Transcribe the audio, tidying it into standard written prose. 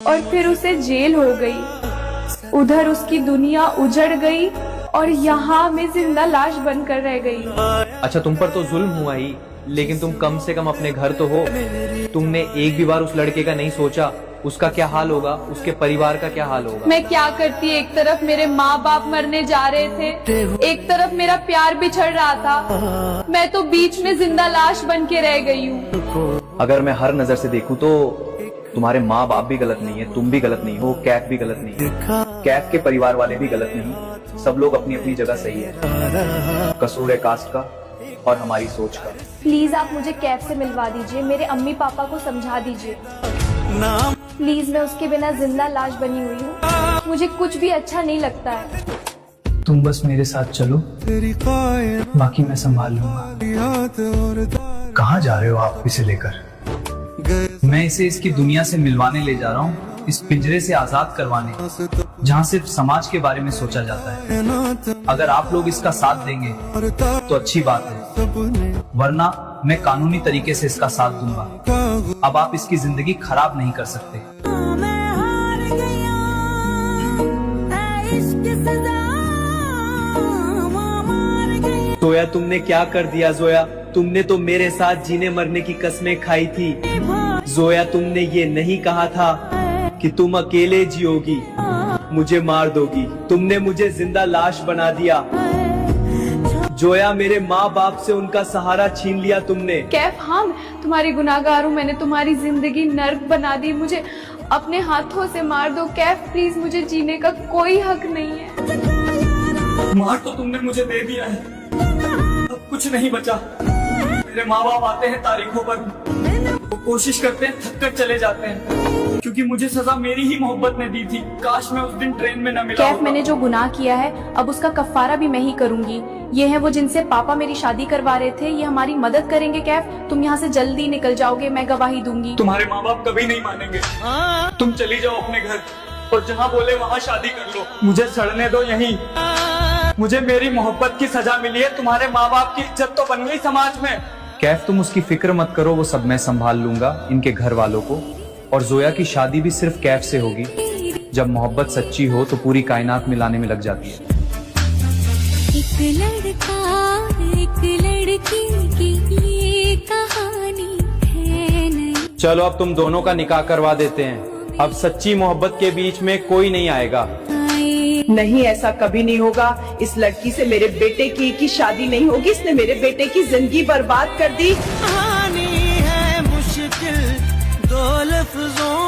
और फिर उसे जेल हो गई। उधर उसकी दुनिया उजड़ गई और यहाँ मैं जिंदा लाश बनकर रह गई। अच्छा, तुम पर तो जुल्म हुआ ही, लेकिन तुम कम से कम अपने घर तो हो। तुमने एक भी बार उस लड़के का नहीं सोचा उसका क्या हाल होगा, उसके परिवार का क्या हाल होगा। मैं क्या करती, एक तरफ मेरे माँ बाप मरने जा रहे थे, एक तरफ मेरा प्यार बिछड़ रहा था। मैं तो बीच में जिंदा लाश बन के रह गई हूँ। अगर मैं हर नजर से देखूं तो तुम्हारे माँ बाप भी गलत नहीं है, तुम भी गलत नहीं हो, कैफ भी गलत नहीं है, कैफ के परिवार वाले भी गलत नहीं। सब लोग अपनी अपनी जगह सही है। कसूर है कास्ट का और हमारी सोच का। प्लीज आप मुझे कैफ से मिलवा दीजिए, मेरे अम्मी पापा को समझा दीजिए। प्लीज, मैं उसके बिना जिंदा लाश बनी हुई हूँ। मुझे कुछ भी अच्छा नहीं लगता है। तुम बस मेरे साथ चलो, बाकी मैं संभाल लूंगा। कहाँ जा रहे हो आप इसे लेकर? मैं इसे इसकी दुनिया से मिलवाने ले जा रहा हूँ, इस पिंजरे से आजाद करवाने, जहाँ सिर्फ समाज के बारे में सोचा जाता है। अगर आप लोग इसका साथ देंगे तो अच्छी बात है, वरना मैं कानूनी तरीके से इसका साथ दूंगा। अब आप इसकी जिंदगी खराब नहीं कर सकते। जोया, तुमने क्या कर दिया जोया? तुमने तो मेरे साथ जीने मरने की कस्में खाई थी। जोया, तुमने ये नहीं कहा था कि तुम अकेले जियोगी, मुझे मार दोगी। तुमने मुझे जिंदा लाश बना दिया। जोया, मेरे माँ बाप से उनका सहारा छीन लिया तुमने। कैफ, हाँ तुम्हारी गुनाहगार हूँ, मैंने तुम्हारी जिंदगी नर्क बना दी। मुझे अपने हाथों से मार दो कैफ, प्लीज। मुझे जीने का कोई हक नहीं है। मार तो तुमने मुझे दे दिया है, अब कुछ नहीं बचा। मेरे माँ बाप आते हैं तारीखों पर, वो कोशिश करते हैं, थक कर चले जाते हैं, क्योंकि मुझे सजा मेरी ही मोहब्बत ने दी थी। काश मैं उस दिन ट्रेन में न मिला कैफ, होता। मैंने जो गुनाह किया है अब उसका कफ्फारा भी मैं ही करूंगी। ये हैं वो जिनसे पापा मेरी शादी करवा रहे थे, ये हमारी मदद करेंगे। कैफ, तुम यहाँ से जल्दी निकल जाओगे, मैं गवाही दूंगी। तुम्हारे माँ बाप कभी नहीं मानेंगे। तुम चली जाओ अपने घर और जहाँ बोले वहाँ शादी कर लो। मुझे सड़ने दो यहीं। मुझे मेरी मोहब्बत की सजा मिली है, तुम्हारे माँ बाप की इज्जत तो बन गई समाज में। कैफ, तुम उसकी फिक्र मत करो, वो सब मैं संभाल लूंगा, इनके घर वालों को। और जोया की शादी भी सिर्फ कैफ से होगी। जब मोहब्बत सच्ची हो तो पूरी कायनात मिलाने में लग जाती है। एक लड़का एक लड़की की ये कहानी है नहीं। चलो अब तुम दोनों का निकाह करवा देते हैं। अब सच्ची मोहब्बत के बीच में कोई नहीं आएगा। नहीं, ऐसा कभी नहीं होगा। इस लड़की से मेरे बेटे की शादी नहीं होगी। इसने मेरे बेटे की जिंदगी बर्बाद कर दी। कहानी है मुश्किल दो लफ्जों